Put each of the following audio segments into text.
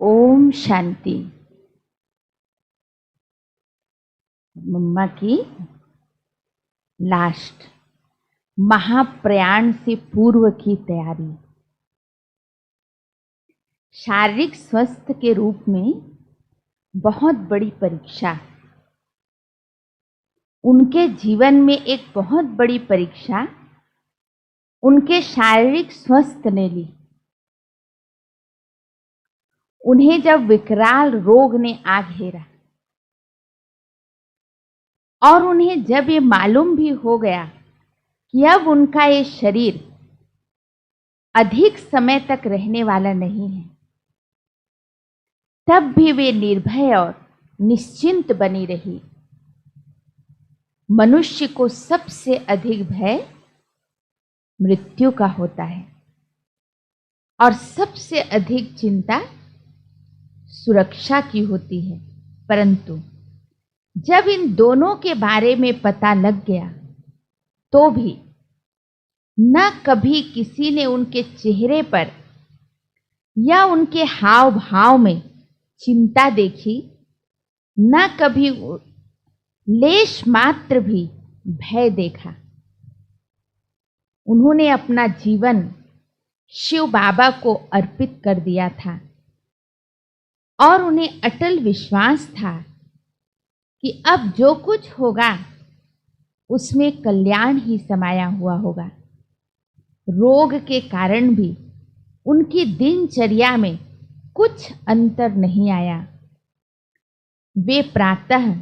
ओम शांति। मम्मा की लास्ट महाप्रयाण से पूर्व की तैयारी। शारीरिक स्वास्थ्य के रूप में बहुत बड़ी परीक्षा, उनके जीवन में एक बहुत बड़ी परीक्षा उनके शारीरिक स्वास्थ्य ने ली। उन्हें जब विकराल रोग ने आ घेरा और उन्हें जब ये मालूम भी हो गया कि अब उनका ये शरीर अधिक समय तक रहने वाला नहीं है, तब भी वे निर्भय और निश्चिंत बनी रही। मनुष्य को सबसे अधिक भय मृत्यु का होता है और सबसे अधिक चिंता सुरक्षा की होती है। परंतु जब इन दोनों के बारे में पता लग गया तो भी न कभी किसी ने उनके चेहरे पर या उनके हाव भाव में चिंता देखी, न कभी लेश मात्र भी भय देखा। उन्होंने अपना जीवन शिव बाबा को अर्पित कर दिया था और उन्हें अटल विश्वास था कि अब जो कुछ होगा उसमें कल्याण ही समाया हुआ होगा। रोग के कारण भी उनकी दिनचर्या में कुछ अंतर नहीं आया। वे प्रातः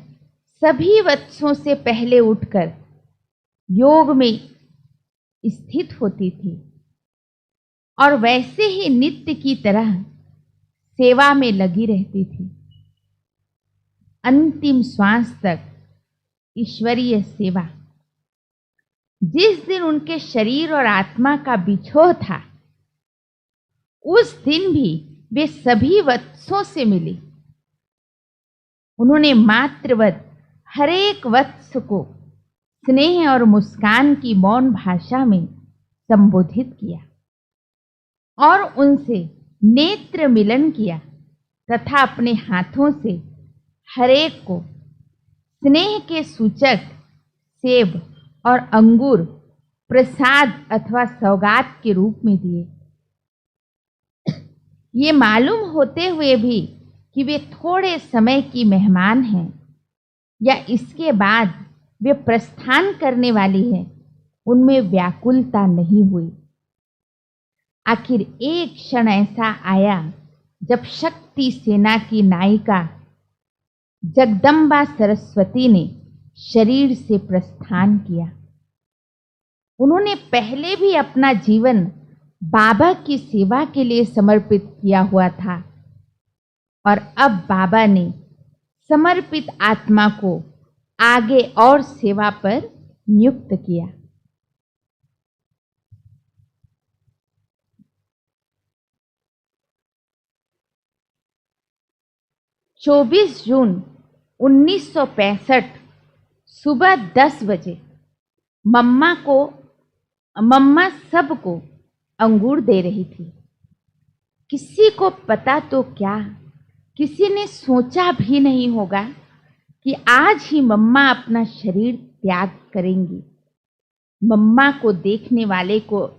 सभी वत्सों से पहले उठकर योग में स्थित होती थी और वैसे ही नित्य की तरह सेवा में लगी रहती थी। अंतिम श्वास तक ईश्वरीय सेवा। जिस दिन उनके शरीर और आत्मा का बिछोह था, उस दिन भी वे सभी वत्सों से मिली। उन्होंने मातृवत हर एक वत्स को स्नेह और मुस्कान की मौन भाषा में संबोधित किया और उनसे नेत्र मिलन किया तथा अपने हाथों से हर एक को स्नेह के सूचक सेब और अंगूर प्रसाद अथवा सौगात के रूप में दिए। ये मालूम होते हुए भी कि वे थोड़े समय की मेहमान हैं या इसके बाद वे प्रस्थान करने वाली है, उनमें व्याकुलता नहीं हुई। आखिर एक क्षण ऐसा आया जब शक्ति सेना की नायिका जगदम्बा सरस्वती ने शरीर से प्रस्थान किया। उन्होंने पहले भी अपना जीवन बाबा की सेवा के लिए समर्पित किया हुआ था और अब बाबा ने समर्पित आत्मा को आगे और सेवा पर नियुक्त किया। 24 जून 1965 सुबह 10 बजे मम्मा सबको अंगूर दे रही थी। किसी को पता तो क्या, किसी ने सोचा भी नहीं होगा कि आज ही मम्मा अपना शरीर त्याग करेंगी। मम्मा को देखने वाले को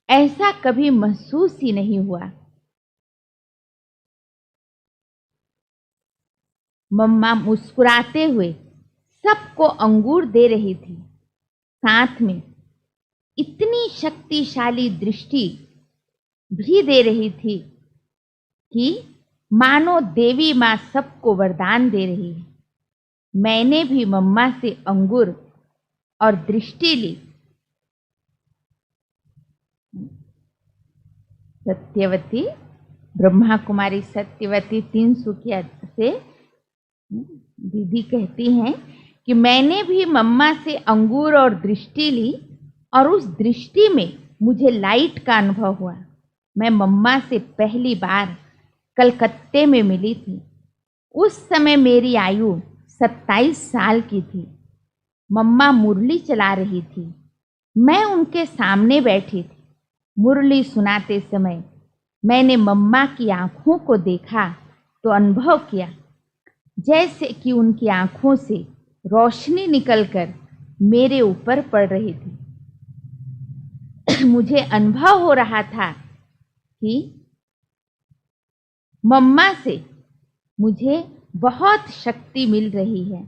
ऐसा कभी महसूस ही नहीं हुआ। मम्मा मुस्कुराते हुए सबको अंगूर दे रही थी, साथ में इतनी शक्तिशाली दृष्टि भी दे रही थी कि मानो देवी माँ सबको वरदान दे रही है। मैंने भी मम्मा से अंगूर और दृष्टि ली। सत्यवती ब्रह्मा कुमारी सत्यवती 300 से दीदी कहती हैं कि मैंने भी मम्मा से अंगूर और दृष्टि ली और उस दृष्टि में मुझे लाइट का अनुभव हुआ। मैं मम्मा से पहली बार कलकत्ते में मिली थी। उस समय मेरी आयु 27 साल की थी। मम्मा मुरली चला रही थी, मैं उनके सामने बैठी थी। मुरली सुनाते समय मैंने मम्मा की आंखों को देखा तो अनुभव किया जैसे कि उनकी आंखों से रोशनी निकलकर मेरे ऊपर पड़ रही थी। मुझे अनुभव हो रहा था कि मम्मा से मुझे बहुत शक्ति मिल रही है,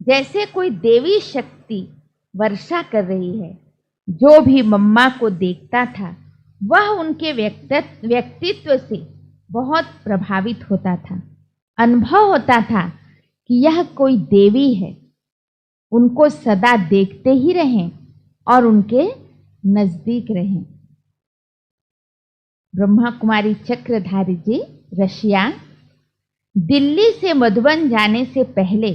जैसे कोई देवी शक्ति वर्षा कर रही है। जो भी मम्मा को देखता था वह उनके व्यक्तित्व से बहुत प्रभावित होता था। अनुभव होता था कि यह कोई देवी है। उनको सदा देखते ही रहें और उनके नजदीक रहें। ब्रह्मा कुमारी चक्रधारी जी, रशिया। दिल्ली से मधुबन जाने से पहले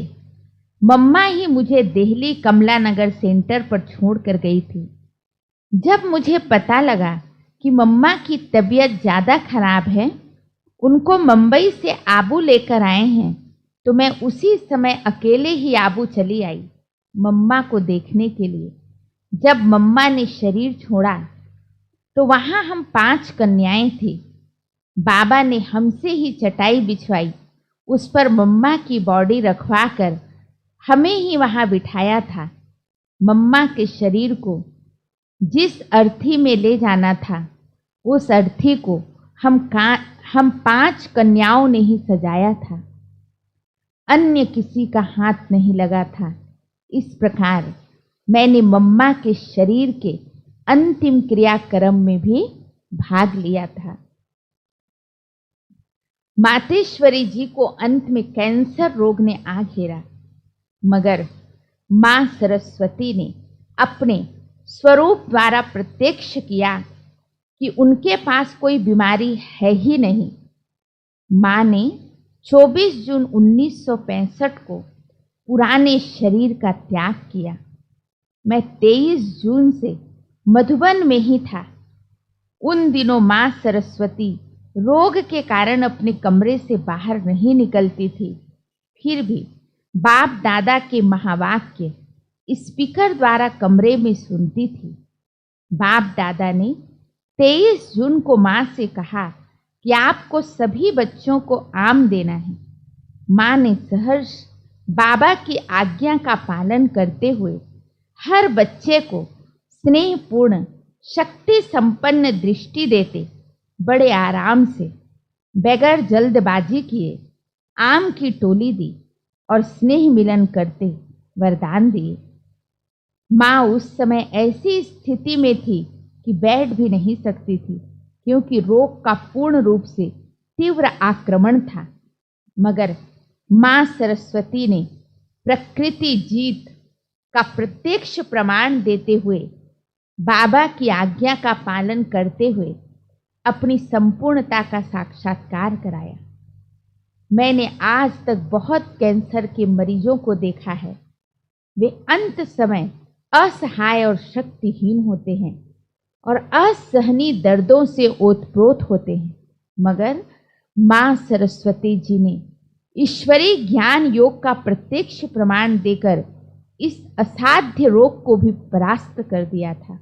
मम्मा ही मुझे दिल्ली कमला नगर सेंटर पर छोड़कर गई थी। जब मुझे पता लगा कि मम्मा की तबीयत ज़्यादा खराब है, उनको मुंबई से आबू लेकर आए हैं, तो मैं उसी समय अकेले ही आबू चली आई मम्मा को देखने के लिए। जब मम्मा ने शरीर छोड़ा तो वहाँ हम 5 कन्याएं थी। बाबा ने हमसे ही चटाई बिछवाई, उस पर मम्मा की बॉडी रखवा कर हमें ही वहाँ बिठाया था। मम्मा के शरीर को जिस अर्थी में ले जाना था, उस अर्थी को हम 5 कन्याओं ने ही सजाया था। अन्य किसी का हाथ नहीं लगा था। इस प्रकार मैंने मम्मा के शरीर के अंतिम क्रियाक्रम में भी भाग लिया था। मातेश्वरी जी को अंत में कैंसर रोग ने आ घेरा, मगर मां सरस्वती ने अपने स्वरूप द्वारा प्रत्यक्ष किया कि उनके पास कोई बीमारी है ही नहीं। मां ने 24 जून 1965 को पुराने शरीर का त्याग किया। मैं 23 जून से मधुबन में ही था। उन दिनों मां सरस्वती रोग के कारण अपने कमरे से बाहर नहीं निकलती थी। फिर भी बाप दादा के महावाक्य स्पीकर द्वारा कमरे में सुनती थी। बाप दादा ने 23 जून को मां से कहा कि आपको सभी बच्चों को आम देना है। मां ने सहर्ष बाबा की आज्ञा का पालन करते हुए हर बच्चे को स्नेहपूर्ण शक्ति संपन्न दृष्टि देते बड़े आराम से बगैर जल्दबाजी किए आम की टोली दी और स्नेह मिलन करते वरदान दिए। माँ उस समय ऐसी स्थिति में थी कि बैठ भी नहीं सकती थी, क्योंकि रोग का पूर्ण रूप से तीव्र आक्रमण था। मगर माँ सरस्वती ने प्रकृति जीत का प्रत्यक्ष प्रमाण देते हुए बाबा की आज्ञा का पालन करते हुए अपनी संपूर्णता का साक्षात्कार कराया। मैंने आज तक बहुत कैंसर के मरीजों को देखा है। वे अंत समय असहाय और शक्तिहीन होते हैं और असहनीय दर्दों से ओतप्रोत होते हैं, मगर मां सरस्वती जी ने ईश्वरीय ज्ञान योग का प्रत्यक्ष प्रमाण देकर इस असाध्य रोग को भी परास्त कर दिया था।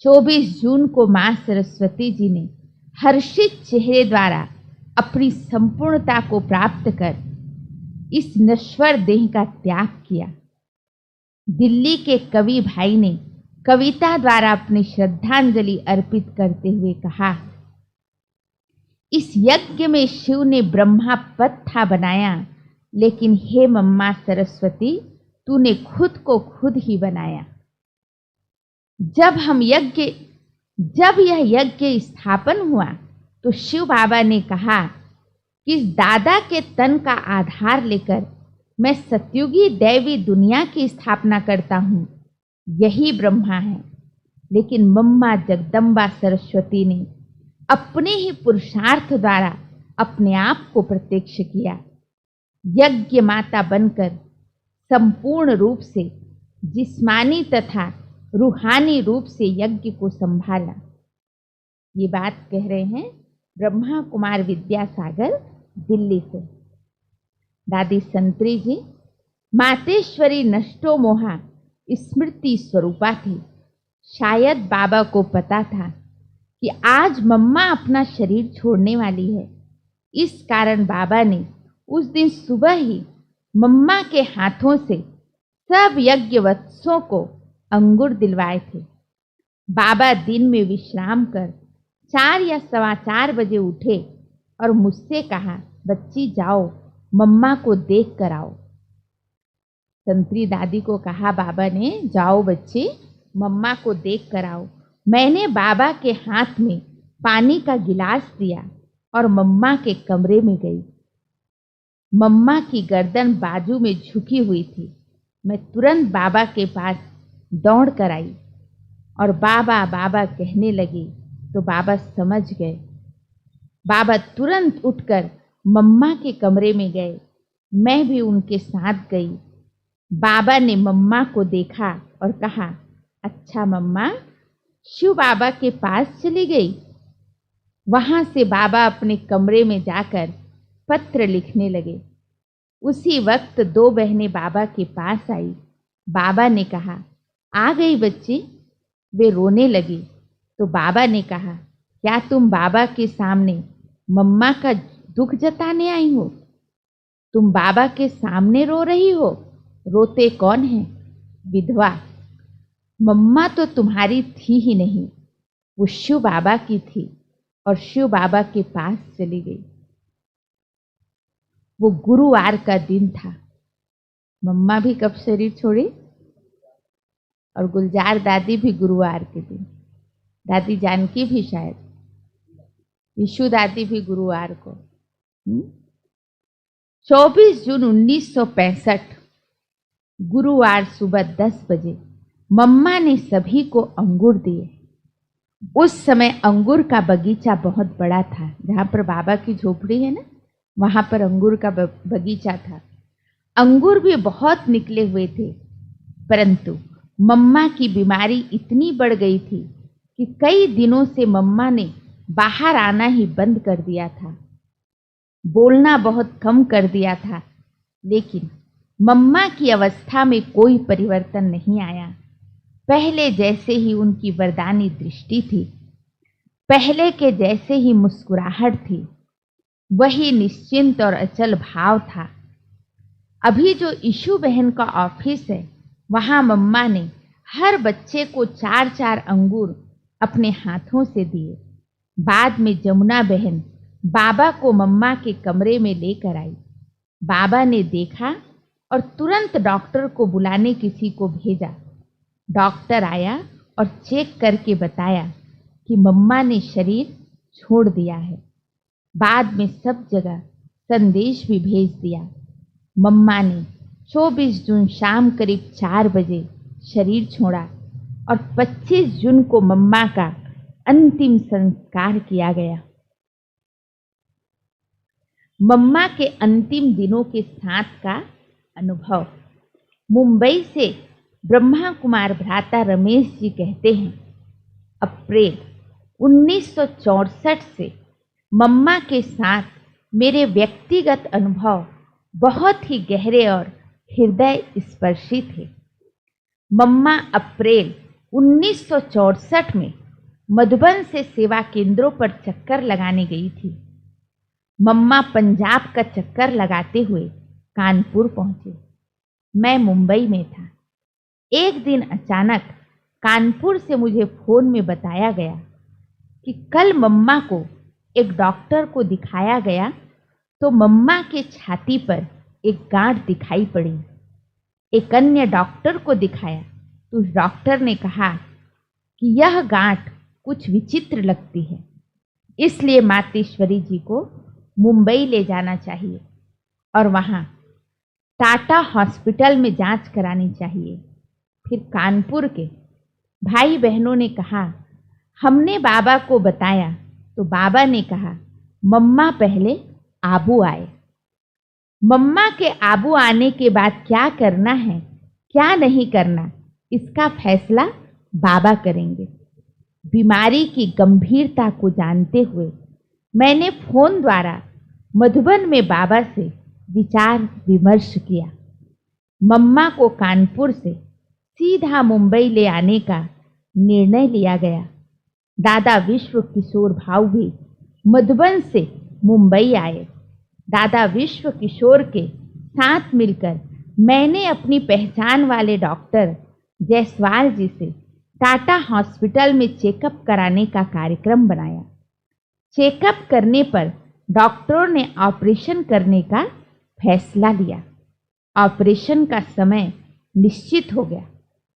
24 जून को मां सरस्वती जी ने हर्षित चेहरे द्वारा अपनी संपूर्णता को प्राप्त कर इस नश्वर देह का त्याग किया। दिल्ली के कवि भाई ने कविता द्वारा अपनी श्रद्धांजलि अर्पित करते हुए कहा, इस यज्ञ में शिव ने ब्रह्मा पत्था बनाया, लेकिन हे मम्मा सरस्वती, तूने खुद को खुद ही बनाया। जब यह यज्ञ स्थापन हुआ तो शिव बाबा ने कहा कि इस दादा के तन का आधार लेकर मैं सतयुगी दैवी दुनिया की स्थापना करता हूँ, यही ब्रह्मा है। लेकिन मम्मा जगदम्बा सरस्वती ने अपने ही पुरुषार्थ द्वारा अपने आप को प्रत्यक्ष किया। यज्ञ माता बनकर संपूर्ण रूप से जिस्मानी तथा रूहानी रूप से यज्ञ को संभाला। ये बात कह रहे हैं ब्रह्मा कुमार विद्यासागर, दिल्ली से। दादी संतरी जी, मातेश्वरी नष्टो मोहा स्मृति स्वरूपा थी। शायद बाबा को पता था कि आज मम्मा अपना शरीर छोड़ने वाली है, इस कारण बाबा ने उस दिन सुबह ही मम्मा के हाथों से सब यज्ञ वत्सों को अंगूर दिलवाए थे। बाबा दिन में विश्राम कर 4 या 4:15 बजे उठे और मुझसे कहा, बच्ची जाओ मम्मा को देख कर आओ। संतरी दादी को कहा बाबा ने, जाओ बच्ची मम्मा को देख कर आओ। मैंने बाबा के हाथ में पानी का गिलास दिया और मम्मा के कमरे में गई। मम्मा की गर्दन बाजू में झुकी हुई थी। मैं तुरंत बाबा के पास दौड़ कर आई और बाबा बाबा कहने लगी तो बाबा समझ गए। बाबा तुरंत उठकर मम्मा के कमरे में गए। मैं भी उनके साथ गई। बाबा ने मम्मा को देखा और कहा, अच्छा मम्मा शिव बाबा के पास चली गई। वहां से बाबा अपने कमरे में जाकर पत्र लिखने लगे। उसी वक्त 2 बहनें बाबा के पास आई। बाबा ने कहा, आ गई बच्ची। वे रोने लगी तो बाबा ने कहा, क्या तुम बाबा के सामने मम्मा का दुख जताने आई हो? तुम बाबा के सामने रो रही हो। रोते कौन है? विधवा। मम्मा तो तुम्हारी थी ही नहीं, वो शिव बाबा की थी और शिव बाबा के पास चली गई। वो गुरुवार का दिन था। मम्मा भी कब शरीर छोड़ी और गुलजार दादी भी गुरुवार के दिन। दादी जानकी भी शायद, विशु दादी भी गुरुवार को। 24 जून 1965 गुरुवार सुबह 10 बजे मम्मा ने सभी को अंगूर दिए। उस समय अंगूर का बगीचा बहुत बड़ा था। जहाँ पर बाबा की झोपड़ी है ना, वहाँ पर अंगूर का बगीचा था। अंगूर भी बहुत निकले हुए थे, परंतु मम्मा की बीमारी इतनी बढ़ गई थी कि कई दिनों से मम्मा ने बाहर आना ही बंद कर दिया था, बोलना बहुत कम कर दिया था। लेकिन मम्मा की अवस्था में कोई परिवर्तन नहीं आया। पहले जैसे ही उनकी वरदानी दृष्टि थी, पहले के जैसे ही मुस्कुराहट थी, वही निश्चिंत और अचल भाव था। अभी जो ईशु बहन का ऑफिस है, वहाँ मम्मा ने हर बच्चे को 4-4 अंगूर अपने हाथों से दिए। बाद में जमुना बहन बाबा को मम्मा के कमरे में लेकर आई। बाबा ने देखा और तुरंत डॉक्टर को बुलाने किसी को भेजा। डॉक्टर आया और चेक करके बताया कि मम्मा ने शरीर छोड़ दिया है। बाद में सब जगह संदेश भी भेज दिया। मम्मा ने 24 जून शाम करीब 4 बजे शरीर छोड़ा और 25 जून को मम्मा का अंतिम संस्कार किया गया। मम्मा के अंतिम दिनों के साथ का अनुभव। मुंबई से ब्रह्मा कुमार भ्राता रमेश जी कहते हैं, अप्रैल 1964 से मम्मा के साथ मेरे व्यक्तिगत अनुभव बहुत ही गहरे और हृदय स्पर्शी थे। मम्मा अप्रैल 1964 में मधुबन से सेवा केंद्रों पर चक्कर लगाने गई थी। मम्मा पंजाब का चक्कर लगाते हुए कानपुर पहुंचे। मैं मुंबई में था। एक दिन अचानक कानपुर से मुझे फोन में बताया गया कि कल मम्मा को एक डॉक्टर को दिखाया गया तो मम्मा के छाती पर एक गांठ दिखाई पड़ी। एक अन्य डॉक्टर को दिखाया तो उस डॉक्टर ने कहा कि यह गांठ कुछ विचित्र लगती है, इसलिए मातेश्वरी जी को मुंबई ले जाना चाहिए और वहाँ टाटा हॉस्पिटल में जांच करानी चाहिए। फिर कानपुर के भाई बहनों ने कहा, हमने बाबा को बताया तो बाबा ने कहा मम्मा पहले आबू आए। मम्मा के आबू आने के बाद क्या करना है क्या नहीं करना, इसका फैसला बाबा करेंगे। बीमारी की गंभीरता को जानते हुए मैंने फोन द्वारा मधुबन में बाबा से विचार विमर्श किया। मम्मा को कानपुर से सीधा मुंबई ले आने का निर्णय लिया गया। दादा विश्व किशोर भाऊ भी मधुबन से मुंबई आए। दादा विश्व किशोर के साथ मिलकर मैंने अपनी पहचान वाले डॉक्टर जायसवाल जी से टाटा हॉस्पिटल में चेकअप कराने का कार्यक्रम बनाया। चेकअप करने पर डॉक्टरों ने ऑपरेशन करने का फैसला लिया। ऑपरेशन का समय निश्चित हो गया।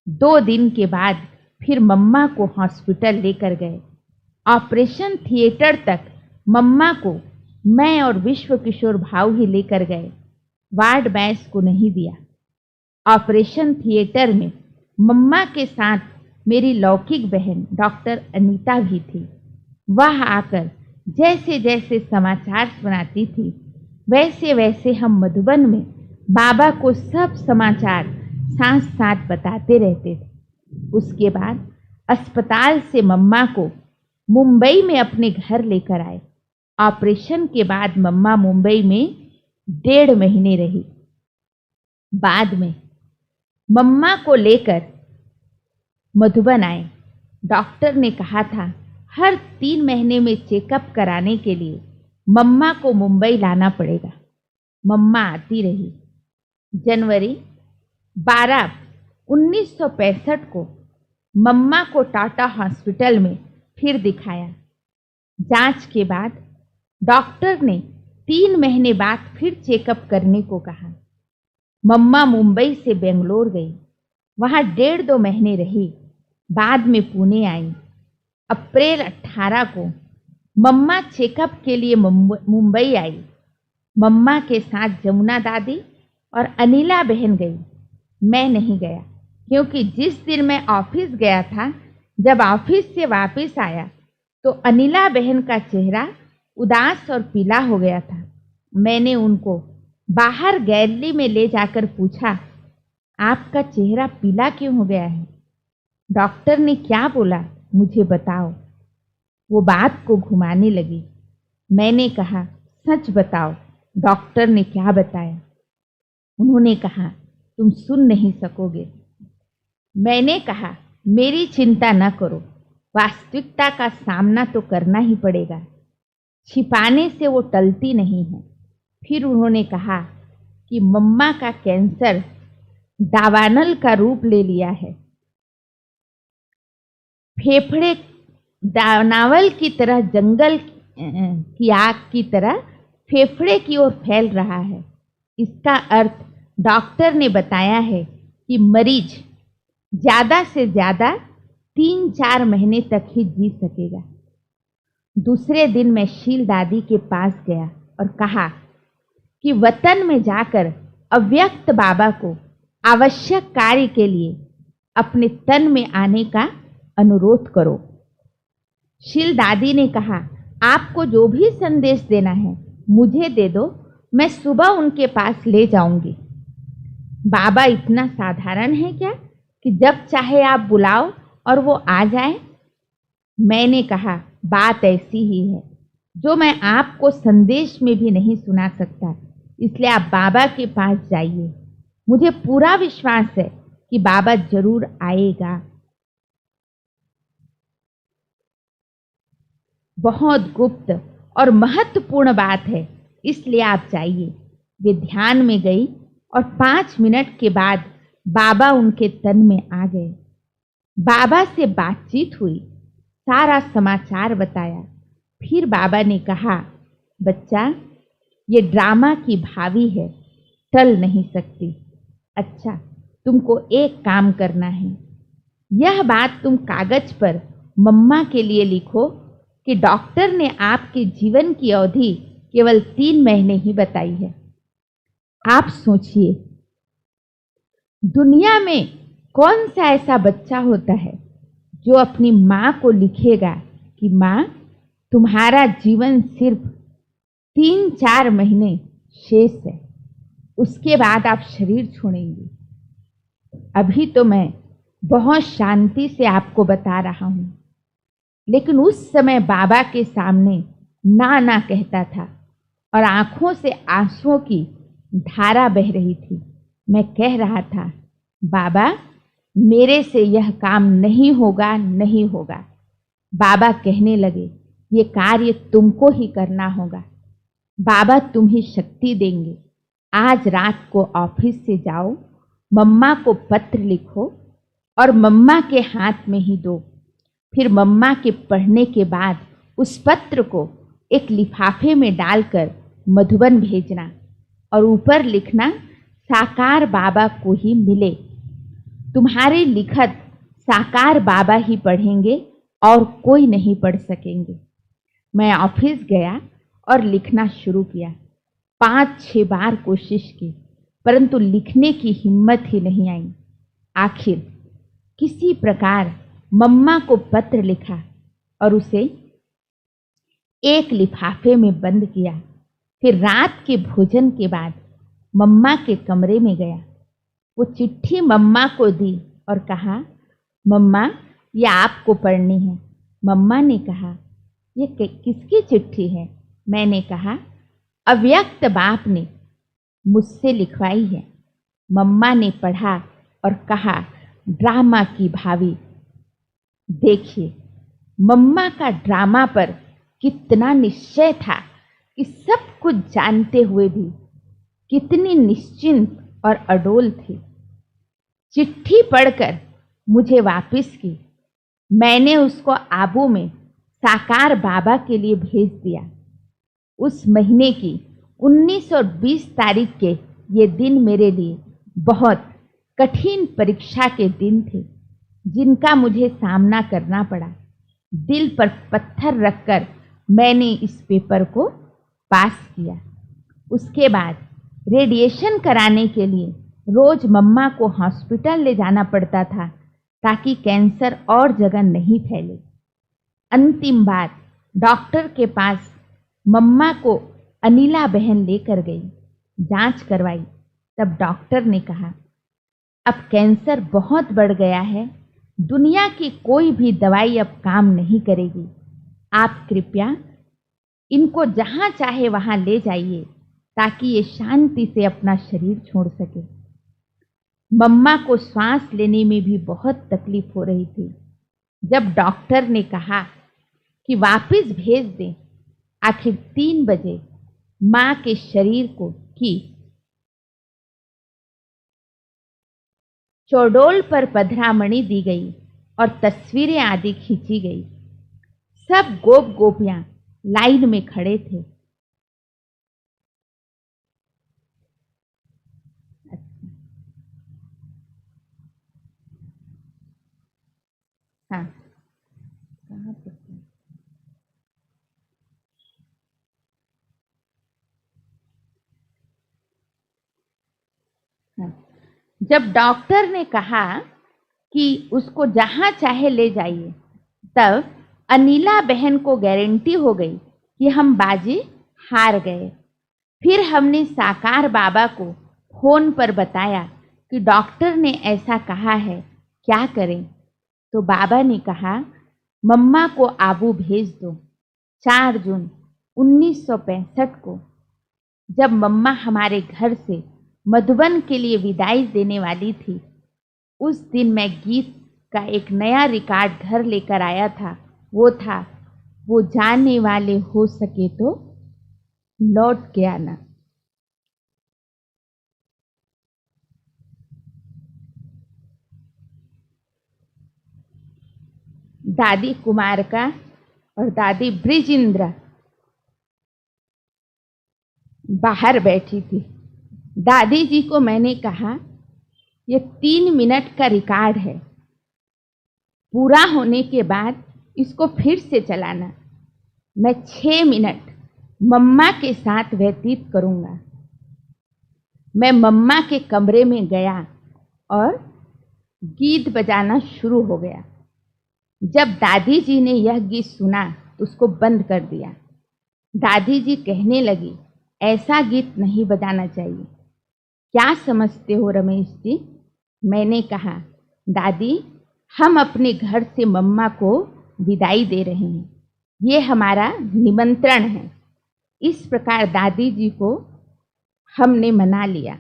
2 दिन के बाद फिर मम्मा को हॉस्पिटल लेकर गए। ऑपरेशन थिएटर तक मम्मा को मैं और विश्व किशोर भाऊ ही लेकर गए। वार्ड बैच को नहीं दिया। ऑपरेशन थिएटर में मम्मा के साथ मेरी लौकिक बहन डॉक्टर अनीता भी थी। वह आकर जैसे जैसे समाचार सुनाती थी वैसे वैसे हम मधुबन में बाबा को सब समाचार साथ साथ बताते रहते थे। उसके बाद अस्पताल से मम्मा को मुंबई में अपने घर लेकर आए। ऑपरेशन के बाद मम्मा मुंबई में 1.5 महीने रही। बाद में मम्मा को लेकर मधुबन आए। डॉक्टर ने कहा था हर 3 महीने में चेकअप कराने के लिए मम्मा को मुंबई लाना पड़ेगा। मम्मा आती रही। जनवरी 12, 1965 को मम्मा को टाटा हॉस्पिटल में फिर दिखाया। जांच के बाद डॉक्टर ने 3 महीने बाद फिर चेकअप करने को कहा। मम्मा मुंबई से बेंगलोर गई। वहाँ 1.5-2 महीने रही। बाद में पुणे आई। अप्रैल 18 को मम्मा चेकअप के लिए मुंबई आई। मम्मा के साथ जमुना दादी और अनिला बहन गई। मैं नहीं गया क्योंकि जिस दिन मैं ऑफिस गया था, जब ऑफिस से वापस आया तो अनिला बहन का चेहरा उदास और पीला हो गया था। मैंने उनको बाहर गैलरी में ले जाकर पूछा, आपका चेहरा पीला क्यों हो गया है? डॉक्टर ने क्या बोला, मुझे बताओ। वो बात को घुमाने लगी। मैंने कहा, सच बताओ, डॉक्टर ने क्या बताया? उन्होंने कहा, तुम सुन नहीं सकोगे। मैंने कहा, मेरी चिंता न करो, वास्तविकता का सामना तो करना ही पड़ेगा। छिपाने से वो टलती नहीं है। फिर उन्होंने कहा कि मम्मा का कैंसर दावानल का रूप ले लिया है। फेफड़े दानावल की तरह, जंगल की आग की तरह फेफड़े की ओर फैल रहा है। इसका अर्थ डॉक्टर ने बताया है कि मरीज ज़्यादा से ज़्यादा 3-4 महीने तक ही जी सकेगा। दूसरे दिन मैं शील दादी के पास गया और कहा कि वतन में जाकर अव्यक्त बाबा को आवश्यक कार्य के लिए अपने तन में आने का अनुरोध करो। शील दादी ने कहा, आपको जो भी संदेश देना है मुझे दे दो, मैं सुबह उनके पास ले जाऊंगी। बाबा इतना साधारण है क्या कि जब चाहे आप बुलाओ और वो आ जाए? मैंने कहा, बात ऐसी ही है जो मैं आपको संदेश में भी नहीं सुना सकता, इसलिए आप बाबा के पास जाइए। मुझे पूरा विश्वास है कि बाबा जरूर आएगा। बहुत गुप्त और महत्वपूर्ण बात है, इसलिए आप जाइए। वे ध्यान में गई और 5 मिनट के बाद बाबा उनके तन में आ गए। बाबा से बातचीत हुई, सारा समाचार बताया। फिर बाबा ने कहा, बच्चा, ये ड्रामा की भावी है, टल नहीं सकती। अच्छा, तुमको एक काम करना है। यह बात तुम कागज पर मम्मा के लिए लिखो कि डॉक्टर ने आपके जीवन की अवधि केवल 3 महीने ही बताई है। आप सोचिए, दुनिया में कौन सा ऐसा बच्चा होता है जो अपनी माँ को लिखेगा कि माँ, तुम्हारा जीवन सिर्फ 3-4 महीने शेष है, उसके बाद आप शरीर छोड़ेंगे। अभी तो मैं बहुत शांति से आपको बता रहा हूँ, लेकिन उस समय बाबा के सामने ना ना कहता था और आंखों से आंसुओं की धारा बह रही थी। मैं कह रहा था, बाबा, मेरे से यह काम नहीं होगा, नहीं होगा। बाबा कहने लगे, ये कार्य तुमको ही करना होगा। बाबा तुम्हें शक्ति देंगे। आज रात को ऑफिस से जाओ, मम्मा को पत्र लिखो और मम्मा के हाथ में ही दो। फिर मम्मा के पढ़ने के बाद उस पत्र को एक लिफाफे में डालकर मधुबन भेजना और ऊपर लिखना, साकार बाबा को ही मिले। तुम्हारे लिखत साकार बाबा ही पढ़ेंगे और कोई नहीं पढ़ सकेंगे। मैं ऑफिस गया और लिखना शुरू किया। 5-6 बार कोशिश की, परंतु लिखने की हिम्मत ही नहीं आई। आखिर किसी प्रकार मम्मा को पत्र लिखा और उसे एक लिफाफे में बंद किया। फिर रात के भोजन के बाद मम्मा के कमरे में गया। वो चिट्ठी मम्मा को दी और कहा, मम्मा ये आपको पढ़नी है। मम्मा ने कहा, ये किसकी चिट्ठी है? मैंने कहा, अव्यक्त बाप ने मुझसे लिखवाई है। मम्मा ने पढ़ा और कहा, ड्रामा की भावी। देखिए मम्मा का ड्रामा पर कितना निश्चय था कि सब कुछ जानते हुए भी कितनी निश्चिंत और अडोल थी। चिट्ठी पढ़कर मुझे वापस की। मैंने उसको आबू में साकार बाबा के लिए भेज दिया। उस महीने की 19 और 20 तारीख के ये दिन मेरे लिए बहुत कठिन परीक्षा के दिन थे, जिनका मुझे सामना करना पड़ा। दिल पर पत्थर रखकर मैंने इस पेपर को पास किया। उसके बाद रेडिएशन कराने के लिए रोज मम्मा को हॉस्पिटल ले जाना पड़ता था, ताकि कैंसर और जगह नहीं फैले। अंतिम बार डॉक्टर के पास मम्मा को अनिला बहन लेकर गई, जांच करवाई। तब डॉक्टर ने कहा, अब कैंसर बहुत बढ़ गया है, दुनिया की कोई भी दवाई अब काम नहीं करेगी। आप कृपया इनको जहाँ चाहे वहाँ ले जाइए, ताकि ये शांति से अपना शरीर छोड़ सके। मम्मा को सांस लेने में भी बहुत तकलीफ हो रही थी। जब डॉक्टर ने कहा कि वापस भेज दें, आखिर 3 बजे माँ के शरीर को की चौडोल पर पधरामणि दी गई और तस्वीरें आदि खींची गई। सब गोप गोपियां लाइन में खड़े थे। हाँ, कहाँ पर? हाँ। जब डॉक्टर ने कहा कि उसको जहाँ चाहे ले जाइए, तब अनिला बहन को गारंटी हो गई कि हम बाजी हार गए। फिर हमने साकार बाबा को फोन पर बताया कि डॉक्टर ने ऐसा कहा है, क्या करें? तो बाबा ने कहा, मम्मा को आबू भेज दो। 4 जून 1965 को जब मम्मा हमारे घर से मधुबन के लिए विदाई देने वाली थी, उस दिन मैं गीत का एक नया रिकॉर्ड घर लेकर आया था। वो था, वो जाने वाले हो सके तो लौट के आना। दादी कुमारका और दादी ब्रिजिंद्र बाहर बैठी थी। दादी जी को मैंने कहा, ये 3 मिनट का रिकॉर्ड है, पूरा होने के बाद इसको फिर से चलाना। मैं 6 मिनट मम्मा के साथ व्यतीत करूंगा। मैं मम्मा के कमरे में गया और गीत बजाना शुरू हो गया। जब दादी जी ने यह गीत सुना तो उसको बंद कर दिया। दादी जी कहने लगी, ऐसा गीत नहीं बजाना चाहिए। क्या समझते हो रमेश जी? मैंने कहा, दादी हम अपने घर से मम्मा को विदाई दे रहे हैं, ये हमारा निमंत्रण है। इस प्रकार दादी जी को हमने मना लिया।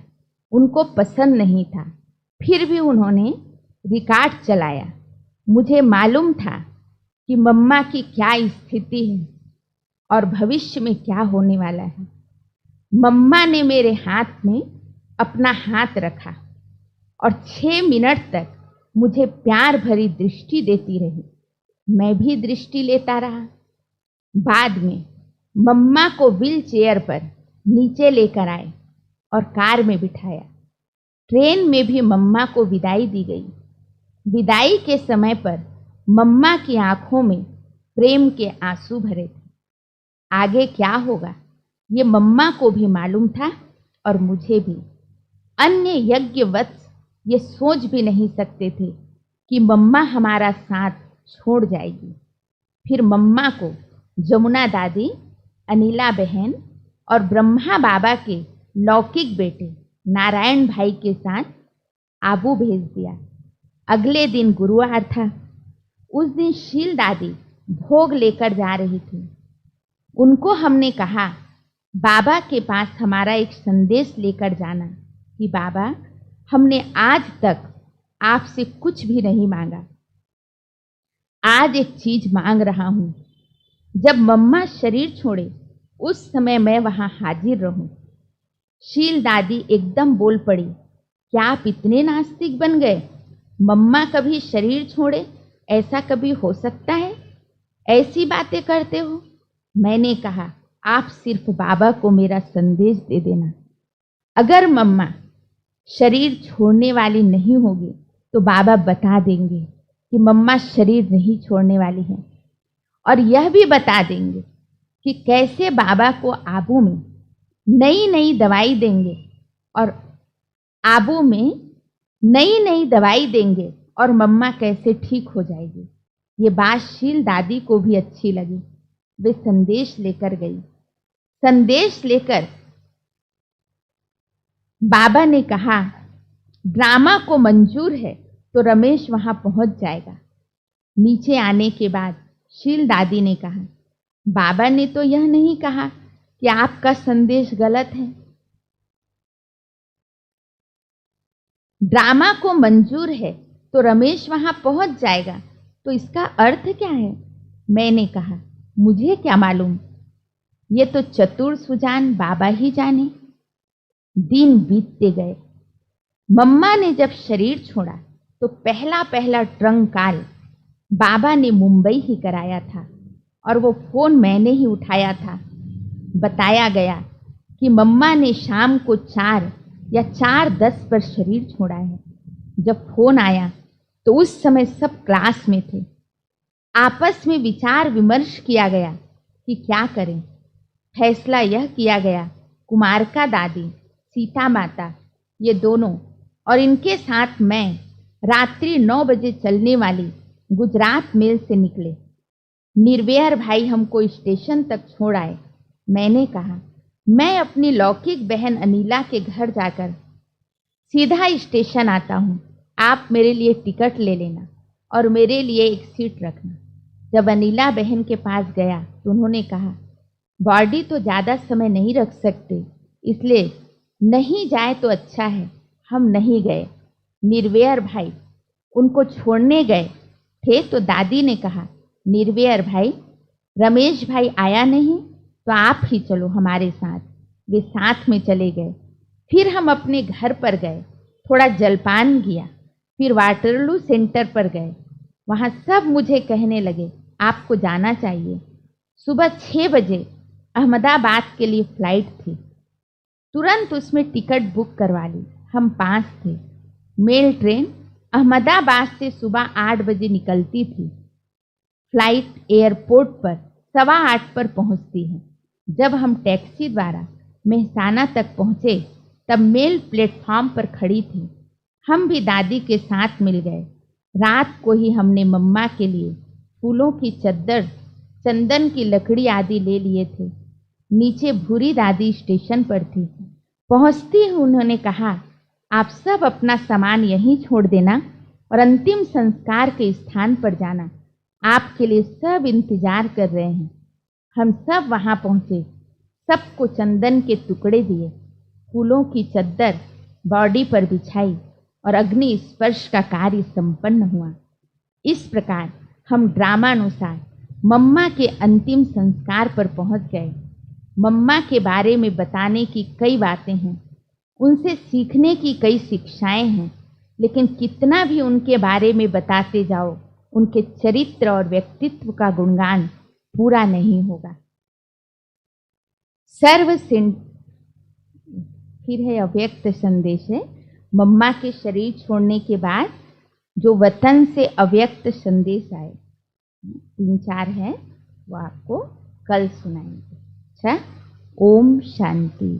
उनको पसंद नहीं था, फिर भी उन्होंने रिकॉर्ड चलाया। मुझे मालूम था कि मम्मा की क्या स्थिति है और भविष्य में क्या होने वाला है। मम्मा ने मेरे हाथ में अपना हाथ रखा और 6 मिनट तक मुझे प्यार भरी दृष्टि देती रही। मैं भी दृष्टि लेता रहा। बाद में मम्मा को व्हील चेयर पर नीचे लेकर आए और कार में बिठाया। ट्रेन में भी मम्मा को विदाई दी गई। विदाई के समय पर मम्मा की आंखों में प्रेम के आंसू भरे थे। आगे क्या होगा ये मम्मा को भी मालूम था और मुझे भी। अन्य यज्ञवत्स ये सोच भी नहीं सकते थे कि मम्मा हमारा साथ छोड़ जाएगी। फिर मम्मा को जमुना दादी, अनिला बहन और ब्रह्मा बाबा के लौकिक बेटे नारायण भाई के साथ आबू भेज दिया। अगले दिन गुरुवार था। उस दिन शील दादी भोग लेकर जा रही थी। उनको हमने कहा बाबा के पास हमारा एक संदेश लेकर जाना कि बाबा, हमने आज तक आपसे कुछ भी नहीं मांगा, आज एक चीज मांग रहा हूं। जब मम्मा शरीर छोड़े उस समय मैं वहां हाजिर रहूं। शील दादी एकदम बोल पड़ी, क्या आप इतने नास्तिक बन गए? मम्मा कभी शरीर छोड़े, ऐसा कभी हो सकता है? ऐसी बातें करते हो। मैंने कहा आप सिर्फ बाबा को मेरा संदेश दे देना। अगर मम्मा शरीर छोड़ने वाली नहीं होगी तो बाबा बता देंगे कि मम्मा शरीर नहीं छोड़ने वाली है, और यह भी बता देंगे कि कैसे बाबा को आबू में नई नई दवाई देंगे और आबू में नई नई दवाई देंगे और मम्मा कैसे ठीक हो जाएगी। ये बात शील दादी को भी अच्छी लगी। वे संदेश लेकर गई। संदेश लेकर बाबा ने कहा ड्रामा को मंजूर है तो रमेश वहां पहुंच जाएगा। नीचे आने के बाद शील दादी ने कहा बाबा ने तो यह नहीं कहा कि आपका संदेश गलत है। ड्रामा को मंजूर है तो रमेश वहां पहुंच जाएगा, तो इसका अर्थ क्या है? मैंने कहा मुझे क्या मालूम, ये तो चतुर सुजान बाबा ही जाने। दिन बीतते गए। मम्मा ने जब शरीर छोड़ा तो पहला पहला ट्रंक कॉल बाबा ने मुंबई ही कराया था और वो फोन मैंने ही उठाया था। बताया गया कि मम्मा ने शाम को 4 या 4:10 पर शरीर छोड़ा है। जब फोन आया तो उस समय सब क्लास में थे। आपस में विचार विमर्श किया गया कि क्या करें। फैसला यह किया गया कुमारका दादी, सीता माता, ये दोनों और इनके साथ मैं रात्रि 9 बजे चलने वाली गुजरात मेल से निकले। निर्वेयर भाई हमको स्टेशन तक छोड़ आए। मैंने कहा मैं अपनी लौकिक बहन अनिला के घर जाकर सीधा स्टेशन आता हूँ, आप मेरे लिए टिकट ले लेना और मेरे लिए एक सीट रखना। जब अनिला बहन के पास गया तो उन्होंने कहा बॉडी तो ज़्यादा समय नहीं रख सकते, इसलिए नहीं जाए तो अच्छा है। हम नहीं गए। निर्वेयर भाई उनको छोड़ने गए थे तो दादी ने कहा निर्वेयर भाई, रमेश भाई आया नहीं तो आप ही चलो हमारे साथ। वे साथ में चले गए। फिर हम अपने घर पर गए, थोड़ा जलपान किया, फिर वाटरलू सेंटर पर गए। वहाँ सब मुझे कहने लगे आपको जाना चाहिए। सुबह 6 बजे अहमदाबाद के लिए फ्लाइट थी। तुरंत उसमें टिकट बुक करवा ली। हम 5 थे। मेल ट्रेन अहमदाबाद से सुबह 8 बजे निकलती थी। फ्लाइट एयरपोर्ट पर 8:15 पर पहुंचती है। जब हम टैक्सी द्वारा मेहसाना तक पहुंचे तब मेल प्लेटफॉर्म पर खड़ी थी। हम भी दादी के साथ मिल गए। रात को ही हमने मम्मा के लिए फूलों की चद्दर, चंदन की लकड़ी आदि ले लिए थे। नीचे भूरी दादी स्टेशन पर थी। पहुंचती ही उन्होंने कहा आप सब अपना सामान यहीं छोड़ देना और अंतिम संस्कार के स्थान पर जाना, आपके लिए सब इंतजार कर रहे हैं। हम सब वहां पहुंचे। सबको चंदन के टुकड़े दिए, फूलों की चद्दर बॉडी पर बिछाई और अग्नि स्पर्श का कार्य संपन्न हुआ। इस प्रकार हम ड्रामानुसार मम्मा के अंतिम संस्कार पर पहुंच गए। मम्मा के बारे में बताने की कई बातें हैं, उनसे सीखने की कई शिक्षाएं हैं, लेकिन कितना भी उनके बारे में बताते जाओ, उनके चरित्र और व्यक्तित्व का गुणगान पूरा नहीं होगा। फिर है अव्यक्त संदेश है। मम्मा के शरीर छोड़ने के बाद जो वतन से अव्यक्त संदेश आए, 3-4 है, वो आपको कल सुनाएंगे। अच्छा, ओम शांति।